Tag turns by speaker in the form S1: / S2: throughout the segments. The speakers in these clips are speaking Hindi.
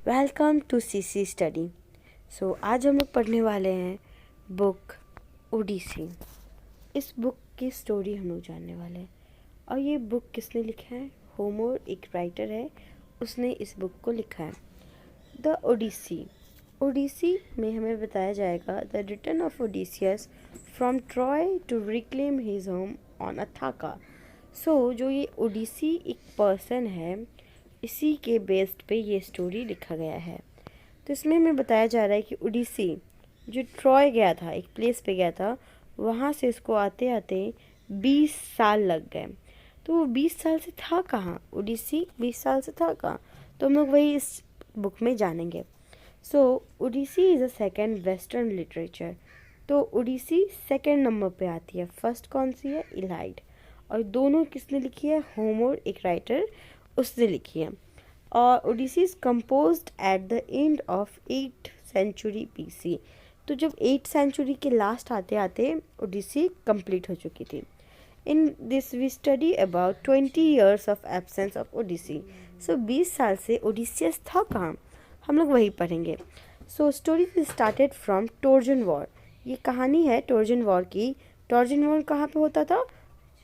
S1: Welcome to CC study. आज हम लोग पढ़ने वाले हैं बुक ओडिसी। इस बुक की स्टोरी हम लोग जानने वाले हैं। और ये बुक किसने लिखा है? होमर एक राइटर है, उसने इस बुक को लिखा है। द ओडिसी। ओडिसी में हमें बताया जाएगा the return of Odysseus from Troy to reclaim his home on Ithaca. जो ये ओडिसी एक पर्सन है, इसी के बेस्ड पे ये स्टोरी लिखा गया है। तो इसमें हमें बताया जा रहा है कि ओडिसी जो ट्रॉय गया था, एक प्लेस पे गया था, वहाँ से इसको आते आते 20 साल लग गए। तो वो 20 साल से था कहाँ? ओडिसी 20 साल से था कहाँ? तो हम लोग वही इस बुक में जानेंगे। Odyssey is a second western literature. तो ओडिसी सेकेंड नंबर पे आती है। फर्स्ट कौन सी है? इलाइड। और दोनों किसने लिखी है? होमर एक राइटर, उसने लिखी है। और Odyssey is composed at the end of 8th century BC। तो जब 8th सेंचुरी के लास्ट आते आते ओडिसी कंप्लीट हो चुकी थी। In this we study about 20 years of absence of Odyssey. 20 साल से ओडिसियस था कहाँ? हम लोग वही पढ़ेंगे। Story started from Trojan war. ये कहानी है ट्रोजन वॉर की। ट्रोजन वॉर कहाँ पे होता था?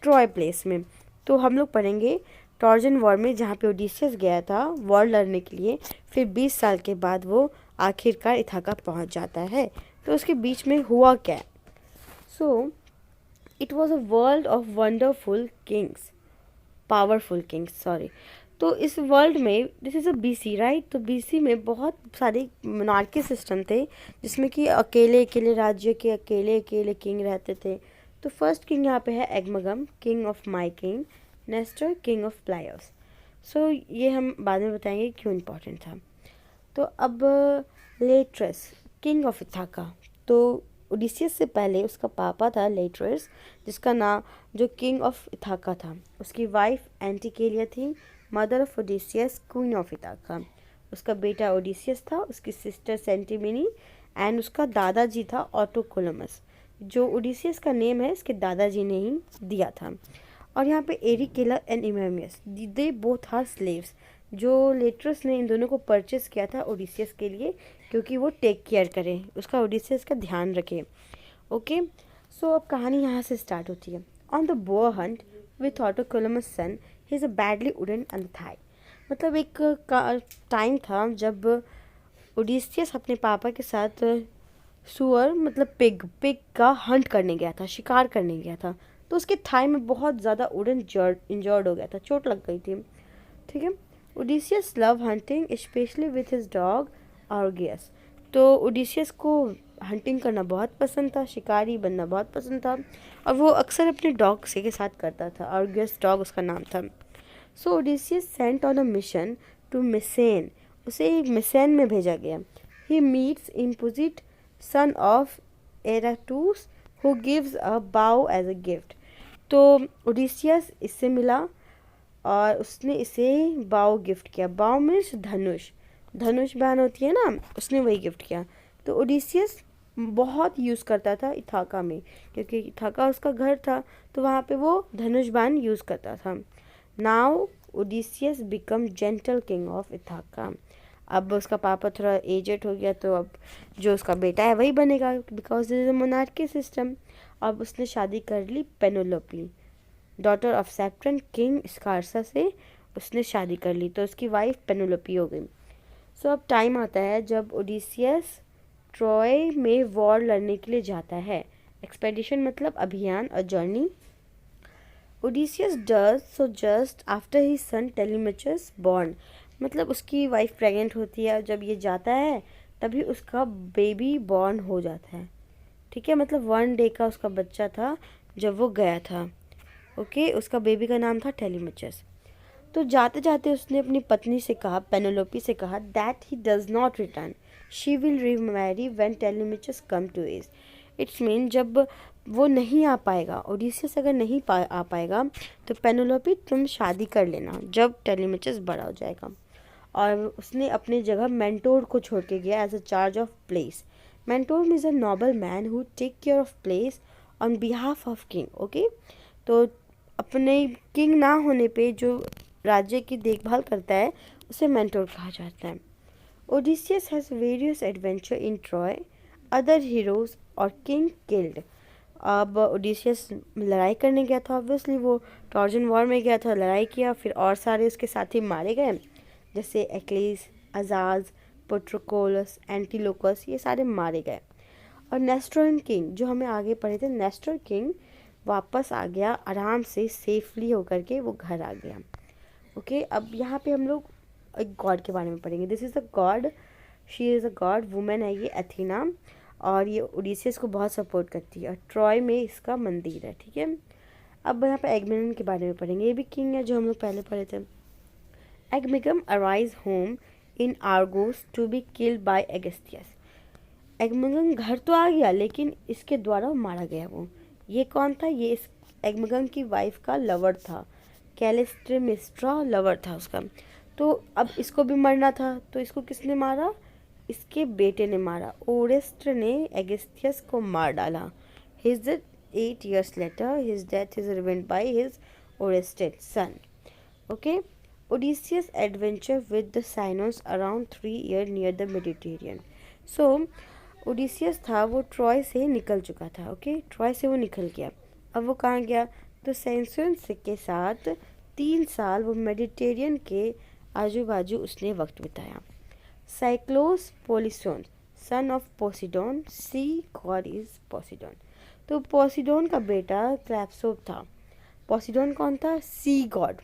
S1: ट्रॉय प्लेस में। तो हम लोग पढ़ेंगे ट्रोजन वॉर में, जहाँ पे ओडिसियस गया था वॉर लड़ने के लिए। फिर 20 साल के बाद वो आखिरकार इथाका पहुँच जाता है। तो उसके बीच में हुआ क्या? It was a world of wonderful Kings, powerful Kings, sorry. तो इस वर्ल्ड में, this is a BC, right? तो BC में बहुत सारे मोनार्की सिस्टम थे, जिसमें कि अकेले अकेले राज्य के अकेले अकेले किंग रहते थे। तो फर्स्ट किंग यहाँ पे है Agamemnon, king of Mycenae, Nestor, king of Pylos. ये हम बाद में बताएंगे क्यों इम्पोर्टेंट था। तो अब लेट्रस, किंग ऑफ इथाका। तो ओडिसियस से पहले उसका पापा था लेट्रस, जिसका नाम जो किंग ऑफ इथाका था। उसकी वाइफ एंटिकेलिया थी, mother of Odysseus, queen of Ithaca. उसका बेटा ओडिसियस था, उसकी सिस्टर सेंटिमिनी, एंड उसका दादाजी था ऑटोकोलमस। जो ओडिसियस का नेम है इसके दादाजी ने ही दिया था। और यहाँ पे Eurycleia and Eumaeus, they both are slaves. जो लेट्रस ने इन दोनों को परचेस किया था ओडिसियस के लिए, क्योंकि वो टेक केयर करे, उसका ओडिसियस का ध्यान रखे। ओके, अब कहानी यहाँ से स्टार्ट होती है। On the boar hunt with Autolycus son, he is a badly वुडन ऑन द थाई। मतलब एक टाइम था जब ओडिसियस अपने पापा के साथ सुअर, मतलब पिग का हंट करने गया था, शिकार करने गया था। तो उसके थाई में बहुत ज़्यादा वुडन इंजर्ड हो गया था, चोट लग गई थी। ठीक है। Odysseus love hunting specially with his dog Argos. तो ओडिसियस को हंटिंग करना बहुत पसंद था, शिकारी बनना बहुत पसंद था, और वो अक्सर अपने डॉग से के साथ करता था। आर्गियस डॉग उसका नाम था। Odysseus sent on a mission to Messene. उसे एक मिसेन में भेजा गया। ही मीट्स इम्पोजिट son of Eurytus who gives a bow as a gift. तो ओडिसियस इससे मिला और उसने इसे बाव गिफ्ट किया। बाव मीन्स धनुष, धनुष बाण होती है ना, उसने वही गिफ्ट किया। तो ओडिसियस बहुत यूज़ करता था इथाका में, क्योंकि इथाका उसका घर था, तो वहाँ पे वो धनुष बाण यूज़ करता था। Now Odysseus become gentle king of Ithaca. अब उसका पापा थोड़ा एजेड हो गया, तो अब जो उसका बेटा है वही बनेगा, because this is a monarchy system. अब उसने शादी कर ली पेनोलोपी, डॉटर ऑफ सेप्टन किंग स्कारसा से उसने शादी कर ली, तो उसकी वाइफ पेनोलोपी हो गई। अब टाइम आता है जब ओडिसियस ट्रॉय में वॉर लड़ने के लिए जाता है। एक्सपेडिशन मतलब अभियान और journey. Odysseus does so just after he son Telemachus born. मतलब उसकी वाइफ प्रेग्नेंट होती है, जब ये जाता है तभी उसका बेबी बॉर्न हो जाता है। ठीक है, मतलब 1 day का उसका बच्चा था जब वो गया था। ओके, उसका बेबी का नाम था टेलीमेचस। तो जाते जाते उसने अपनी पत्नी से कहा, पेनोलोपी से कहा, that he does not return, she will remarry when Telemachus come to age. It's mean जब वो नहीं आ पाएगा, ओडिसियस अगर नहीं आ पाएगा, तो पेनोलोपी तुम शादी कर लेना जब टेलीमेचस बड़ा हो जाएगा। और उसने अपनी जगह मेंटोर को छोड़ के गया as a charge of place. Mentor means a noble man who take care of place on behalf of king. Okay, तो अपने किंग ना होने पे जो राज्य की देखभाल करता है उसे मेंटोर कहा जाता है। Odysseus has various adventure in Troy, other heroes और king killed. अब ओडिसियस लड़ाई करने गया था, ऑब्वियसली वो ट्रोजन वॉर में गया था, लड़ाई किया, फिर और सारे उसके साथी मारे गए, जैसे एक्लीस, अजाज, पोट्रोकोलस, एंटीलोकस, ये सारे मारे गए। और नेस्ट्रोन किंग जो हमें आगे पढ़े थे, नेस्टर किंग वापस आ गया आराम से, सेफली होकर के वो घर आ गया। ओके, अब यहाँ पे हम लोग एक गॉड के बारे में पढ़ेंगे। This is the God, she is a God, women है ये, एथीना, और ये ओडिसियस को बहुत सपोर्ट करती है, और ट्रॉय में इसका मंदिर है। ठीक है, अब यहाँ पे एगमेगन के बारे में पढ़ेंगे। ये भी किंग है जो हम लोग पहले पढ़े थे। Agamemnon arrives home in Argos to be killed by Aegisthus. Agamemnon घर तो आ गया, लेकिन इसके द्वारा मारा गया। वो ये कौन था? ये इस एगमेगन की वाइफ का लवर था, कैलिस्ट्रेमिस्ट्रा लवर था उसका। तो अब इसको भी मरना था, तो इसको किसने मारा? इसके बेटे ने मारा। ओरेस्ट्र ने एगस्थियस को मार डाला। His 8 years later his death is revenged by his orested son. Okay, Odysseus adventure with the Cynos around 3 years near the Mediterranean. So Odysseus था वो ट्रॉय से निकल चुका था। ओके, ट्रॉय से वो निकल गया। अब वो कहाँ गया? तो सेंसोन्स के साथ 3 साल वो मेडिटेरियन के आजू बाजू उसने वक्त बिताया। Cyclops Polyphemus, son of Poseidon, sea god is Poseidon. तो पोसिडोन का बेटा क्लैप्सो था। पोसिडोन कौन था? सी गॉड,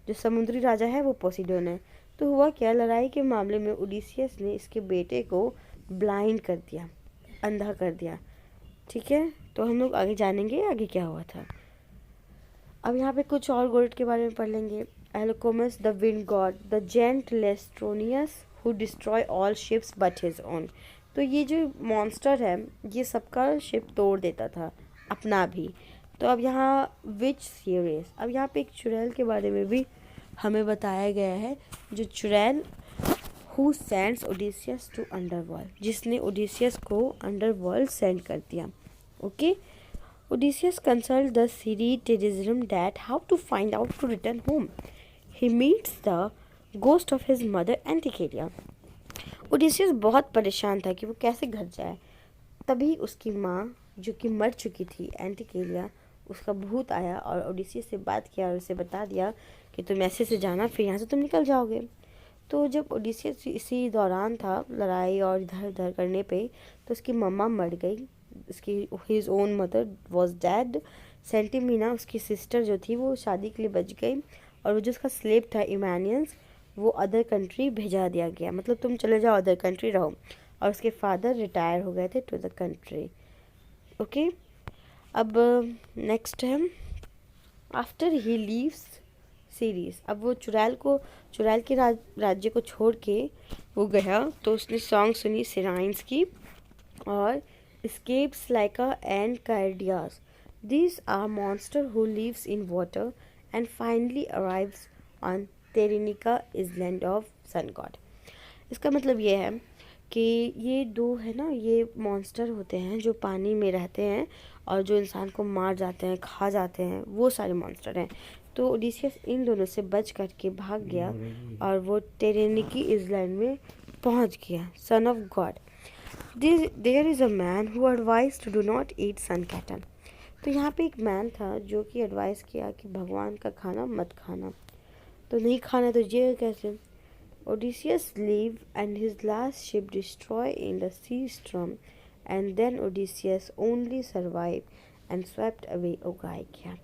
S1: जो समुद्री राजा है वो पोसिडोन है। तो हुआ क्या, लड़ाई के मामले में ओडिसियस ने इसके बेटे को ब्लाइंड कर दिया, अंधा कर दिया। ठीक है, तो हम लोग आगे जानेंगे आगे क्या हुआ था। अब यहाँ पे कुछ और गॉड के बारे में पढ़ लेंगे। Aeolus the wind god, the giant Laestrygonians who destroy all ships but his own. तो ये जो मॉन्स्टर है ये सबका शिप तोड़ देता था, अपना भी। तो अब यहाँ विच सीरीज, अब यहाँ पे एक चुड़ैल के बारे में भी हमें बताया गया है, जो चुड़ैल who sends Odysseus to underworld, जिसने ओडिसियस को अंडरवर्ल्ड सेंड कर दिया। Okay, Odysseus consult the Tiresias that how to find out to return home. He meets the ghost of his mother Anticleia. Odysseus बहुत परेशान था कि वो कैसे घर जाए। तभी उसकी माँ, जो कि मर चुकी थी, एंटिकेलिया, उसका भूत आया और ओडिसियस से बात किया और उसे बता दिया कि तुम ऐसे से जाना, फिर यहाँ से तुम निकल जाओगे। तो जब ओडिसियस इसी दौरान था लड़ाई और इधर उधर करने पे, तो उसकी मम्मा मर गई। उसकी his own mother was dead. सेंटिमीना उसकी सिस्टर जो थी वो शादी के लिए बच गई, और वो जो उसका स्लेव था इमानियंस, वो अदर कंट्री भेजा दिया गया, मतलब तुम चले जाओ अदर कंट्री रहो। और उसके फादर रिटायर हो गए थे टू द कंट्री। ओके, अब नेक्स्ट है आफ्टर ही लीव्स सीरीज। अब वो चुड़ैल के राज्य को छोड़ के वो गया, तो उसने सॉन्ग सुनी सिराइंस की और escapes like a ant cardias. These are monster who lives in water and finally arrives on Terenica island of sun god. इसका मतलब ये है कि ये दो है ना, ये मॉन्स्टर होते हैं जो पानी में रहते हैं और जो इंसान को मार जाते हैं, खा जाते हैं, वो सारे मॉन्स्टर हैं। तो ओडिसियस इन दोनों से बच करके भाग गया और वो टेरेनिकी आइलैंड में पहुंच गया। Son of God, there is a man who advise do not eat sun cattle. तो यहाँ पे एक मैन था जो कि एडवाइस किया कि भगवान का खाना मत खाना। तो नहीं खाना तो ये कैसे? Odysseus leave and his last ship destroy in the sea storm, and then Odysseus only survived and swept away Ogygia.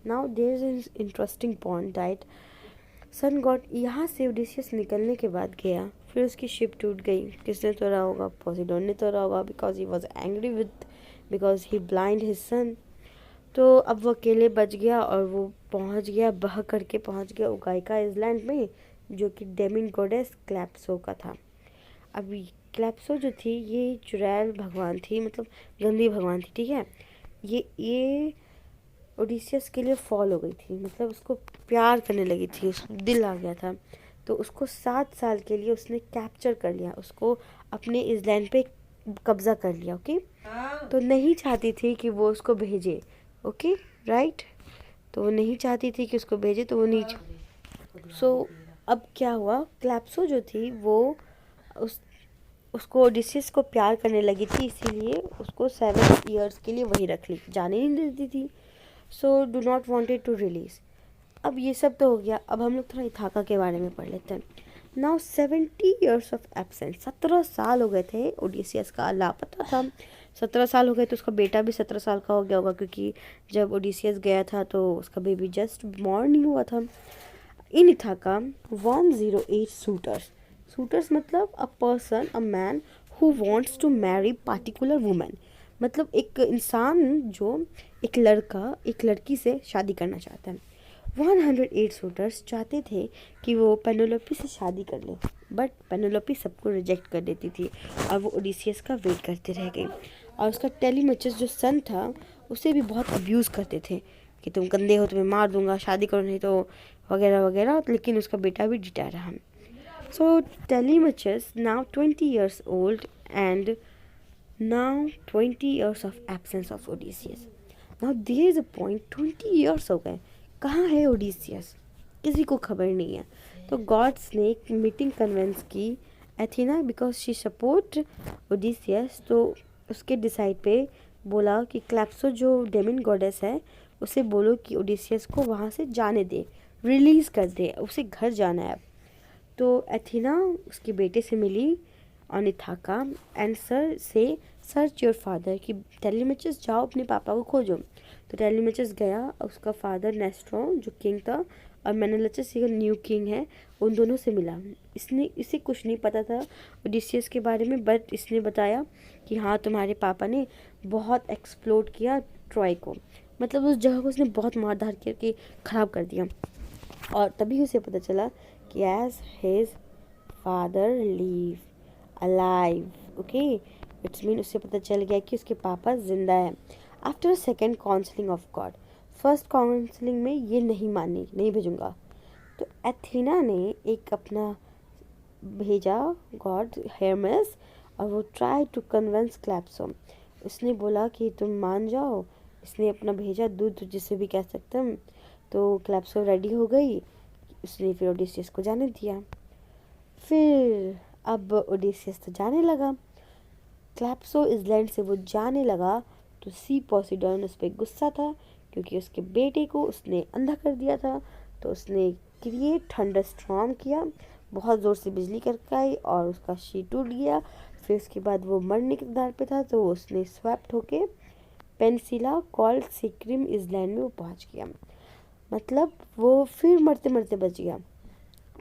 S1: Now there is an interesting point that sun god यहाँ से Odysseus निकलने के बाद गया, फिर उसकी शिप टूट गई। किसने तोड़ा होगा? पोसिडोन ने तोड़ा होगा, because he was angry because he blind his son. तो अब वो अकेले बच गया और वो पहुँच गया, बह करके पहुँच गया ओगाइका आइलैंड में, जो कि डेमिन गॉडेस क्लैप्सो का था। अभी क्लैप्सो जो थी ये चुड़ैल भगवान थी, मतलब गंदी भगवान थी। ठीक है, ये ओडिसियस के लिए फॉल हो गई थी, मतलब उसको प्यार करने लगी थी, उसको दिल आ गया था। तो उसको 7 साल के लिए उसने कैप्चर कर लिया, उसको अपने इस लैंड पे कब्जा कर लिया। ओके, तो नहीं चाहती थी कि वो उसको भेजे। ओके, राइट, तो वो नहीं चाहती थी कि उसको भेजे, तो वो नहीं। सो अब क्या हुआ, क्लैप्सो जो थी वो उस उसको ओडिसियस को प्यार करने लगी थी, इसीलिए उसको 7 years के लिए वही रख ली, जाने नहीं देती थी। So do not wanted to release. अब ये सब तो हो गया, अब हम लोग थोड़ा इथाका के बारे में पढ़ लेते हैं। नाउ 70 years ऑफ एब्सेंस, 17 साल हो गए थे ओडिसियस का लापता था। 17 साल हो गए तो उसका बेटा भी 17 साल का हो गया होगा, क्योंकि जब ओडिसियस गया था तो उसका बेबी जस्ट बॉर्न ही हुआ था। इन इथाका 108 suitors, suitors मतलब a person, a man who wants to marry particular women, मतलब एक इंसान जो, एक लड़का एक लड़की से शादी करना चाहता है। 108 suitors चाहते थे कि वो पेनेलोपी से शादी कर ले, बट पेनेलोपी सबको रिजेक्ट कर देती थी और वो ओडिसियस का वेट करते रह गई। और उसका टेलीमेचस जो सन था उसे भी बहुत अब्यूज़ करते थे कि तुम गंदे हो, तुम्हें मार दूंगा, शादी करो नहीं तो, वगैरह वगैरह, लेकिन उसका बेटा भी जीता रहा। सो टेलीमेचस now 20 years old and now 20 years of absence of Odysseus. Now there is a point, 20 years हो गए, कहाँ है ओडिसियस, किसी को खबर नहीं है। तो गॉड्स ने एक मीटिंग कन्वेंस की Athena, because she support Odysseus. तो उसके डिसाइड पे बोला कि क्लैप्सो जो डेमन गॉडेस है उसे बोलो कि ओडिसियस को वहाँ से जाने दे, रिलीज़ कर दे, उसे घर जाना है अब। तो एथेना उसके बेटे से मिली ऑन इथाका एंड सर से सर्च योर फादर, कि टेलीमेचस जाओ अपने पापा को खोजो। तो टेलीमेचस गया, उसका फादर नेस्ट्रो जो किंग था और मेनेलचस ये न्यू किंग है, उन दोनों से मिला। इसे कुछ नहीं पता था ओडिसियस के बारे में, बट इसने बताया कि हाँ तुम्हारे पापा ने बहुत एक्सप्लोर किया ट्रॉय को, मतलब उस जगह को उसने बहुत मार धार करके ख़राब कर दिया। और तभी उसे पता चला कि as his father live alive, okay, it's mean उसे पता चल गया कि उसके पापा जिंदा है। After second counselling of God, first counselling में ये नहीं मानी, नहीं भेजूंगा, तो एथेना ने एक अपना भेजा गॉड हेरमेस, और वो ट्राई टू कन्विंस क्लैप्सो, उसने बोला कि तुम मान जाओ, इसने अपना भेजा दूध जिसे भी कह सकते हम। तो क्लैप्सो रेडी हो गई, उसने फिर ओडिसियस को जाने दिया। फिर अब ओडिसियस तो जाने लगा, क्लैप्सो इसलैंड से वो जाने लगा, तो सी पोसिडॉन उस पर गुस्सा था क्योंकि उसके बेटे को उसने अंधा कर दिया था। तो उसने क्रिएट थंडरस्टॉर्म किया, बहुत ज़ोर से बिजली करके आई और उसका शीट टूट गया। फिर उसके बाद वो मरने के कगार पे था, तो उसने स्वैप्ट होके पेनिनसुला कॉल्ड सिक्रिम इसलैंड में वो पहुंच गया, मतलब वो फिर मरते मरते बच गया।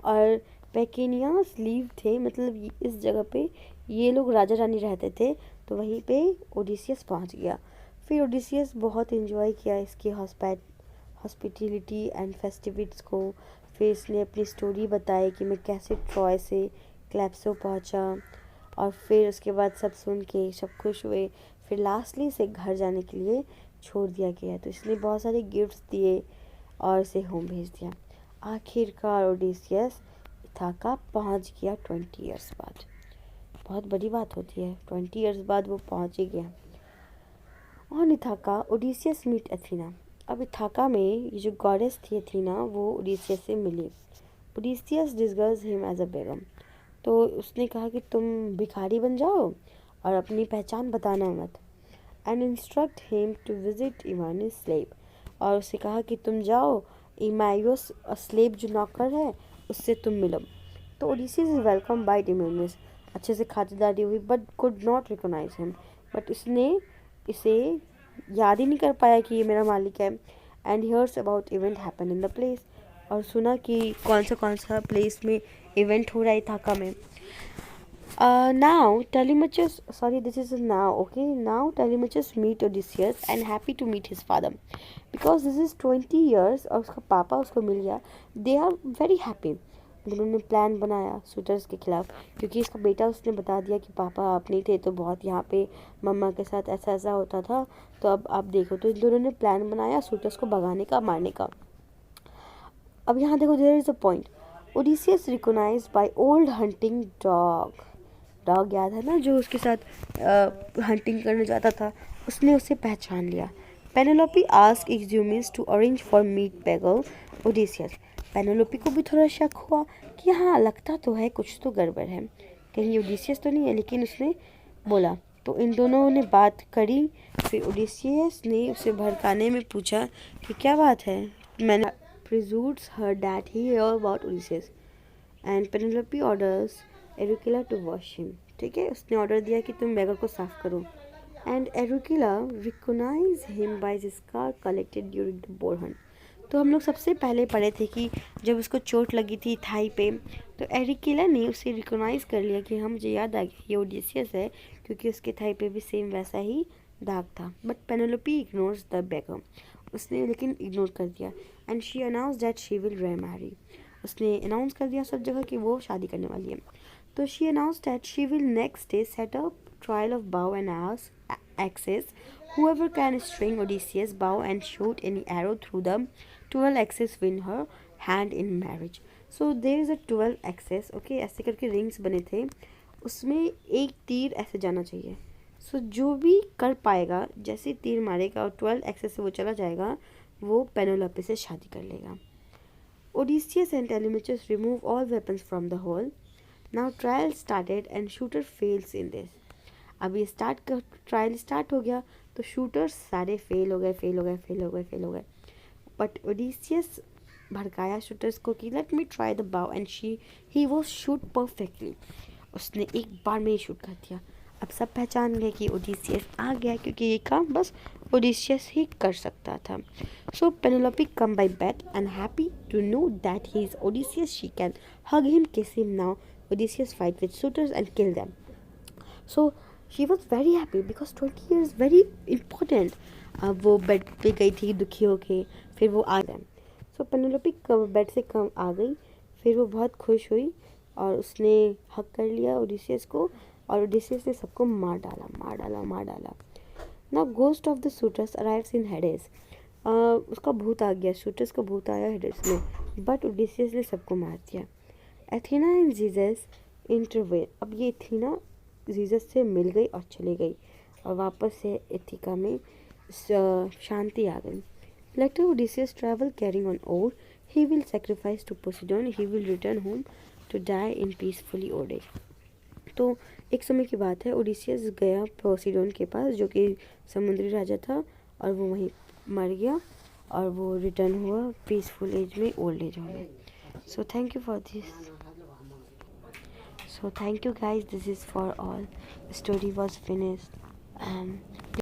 S1: और पेकेनियास लीव थे, मतलब इस जगह पे ये लोग राजा रानी रहते थे, तो वहीं पे ओडिसियस पहुंच गया। फिर ओडिसियस बहुत इन्जॉय किया इसकी हॉस्पिटलिटी एंड फेस्टिविटीज़ को। फिर इसने अपनी स्टोरी बताई कि मैं कैसे ट्रॉय से क्लैप्सो पहुंचा, और फिर उसके बाद सब सुन के सब खुश हुए। फिर लास्टली इसे घर जाने के लिए छोड़ दिया गया, तो इसने बहुत सारे गिफ्ट्स दिए और इसे होम भेज दिया। आखिरकार ओडिसियस इथाका पहुंच गया 20 years बाद। बहुत बड़ी बात होती है, 20 years बाद वो पहुंच ही गया। On Ithaca Odysseus meet Athena, अब इथाका में ये जो गॉडेस थी एथेना वो ओडिसियस से मिली। ओडिसियस डिस्गर्स हिम एज अ बेगम, तो उसने कहा कि तुम भिखारी बन जाओ और अपनी पहचान बताना मत। And instruct him to visit Eumaeus slave, और उसे कहा कि तुम जाओ इमायोस स्लेव जो नौकर है उससे तुम मिलो। तो Odysseus is welcome by Eumaeus, अच्छे से खातिरदारी हुई, but could not recognise him, but इसने इसे याद ही नहीं कर पाया कि ये मेरा मालिक है। And hears about event happen in the place, और सुना कि कौन सा प्लेस में इवेंट हो रहा है इथाका में। Now Telemachus, sorry, this is now, okay. Now Telemachus meet Odysseus and happy to meet his father because this is 20 years और उसका पापा उसको मिल गया. They are very happy. उन्होंने प्लान बनाया सूटर्स के खिलाफ, क्योंकि इसका बेटा उसने बता दिया कि पापा आप नहीं थे तो बहुत यहाँ पे मम्मा के साथ ऐसा ऐसा होता था, तो अब आप देखो। तो इन दोनों ने प्लान बनाया सूटर्स को भगाने का, मारने का. अब यहाँ देखो, there is a point. Odysseus recognised by old hunting dog. Dog याद है ना, जो उसके साथ हंटिंग करने जाता था, उसने उसे पहचान लिया. Penelope ask Eumaeus to arrange for meet beggar Odysseus. Penelope को भी थोड़ा शक हुआ कि हाँ लगता तो है कुछ तो गड़बड़ है. कहीं ओडिसियस तो नहीं है, लेकिन उसने बोला। तो इन दोनों ने बात करी। फिर ओडिसियस ने उसे भड़काने में पूछा कि क्या बात है। मैंने presumes her that he hear about Odysseus and Penelope orders Eurycleia to wash him. ठीक है, उसने ऑर्डर दिया कि तुम बैगर को साफ करो। And Eurycleia recognise him by his scar collected during the boar hunt. तो हम लोग सबसे पहले पढ़े थे कि जब उसको चोट लगी थी थाई पे, तो एरिकिला ने उसे रिकॉग्नाइज कर लिया कि हम, मुझे याद आ गया ये ओडिसियस है, क्योंकि उसके थाई पे भी सेम वैसा ही दाग था। But Penelope ignores the beggar, उसने लेकिन इग्नोर कर दिया। And she announce that she will remarry, उसने अनाउंस कर दिया सब जगह कि वो शादी करने वाली है। तो she announce that she will next day set up trial of bow and axes. Whoever can string Odysseus' bow and shoot any arrow through the 12 axes win her hand in marriage. So there is a 12 axes, okay, ऐसे करके रिंग्स बने थे, उसमें एक तीर ऐसे जाना चाहिए। सो जो भी कर पाएगा, जैसे तीर मारेगा और 12 एक्सेस से वो चला जाएगा, वो पेनेलोपी से शादी कर लेगा। Odysseus and Telemachus remove all weapons from the hole. Now trial started and shooter fails in this. अब ये ट्रायल स्टार्ट हो गया, तो शूटर्स सारे फेल हो गए। बट ओडिसियस भड़काया शूटर्स को कि लेट मी ट्राई द बाव एंड ही वो शूट परफेक्टली, उसने एक बार में ही शूट कर दिया। अब सब पहचान गए कि ओडिसियस आ गया, क्योंकि ये काम बस ओडिसियस ही कर सकता था। So Penelope come by bed and happy to know that he is Odysseus, she can hug him, kiss him now. Odysseus fight with suitors and kill them. So she was very happy because 20 years very important. अब वो बेड पे गई थी दुखी होके, फिर वो आ गए। सो पेनेलोपी बेड से कम आ गई, फिर वो बहुत खुश हुई और उसने हक कर लिया ओडिसियस को, और ओडिसियस ने सबको मार डाला। Now ghost of the suitors arrives in Hades. उसका भूत आ गया, शूटर्स का भूत आया हेडेस में, बट ओडिसियस ने सबको मार दिया। Athena and Jesus intervene. अब ये एथेना जीसस से मिल गई और चली गई, और वापस से इथिका में शांति आ गई। Later Odysseus travel carrying on oar, he will sacrifice to Poseidon, he will return home to die in peacefully old age. तो एक समय की बात है, ओडिसियस गया पोसिडोन के पास, जो कि समुद्री राजा था, और वो वहीं मर गया, और वो रिटर्न हुआ पीसफुल एज में, ओल्ड एज में। So thank you for this. So thank you guys, this is for all. The story was finished.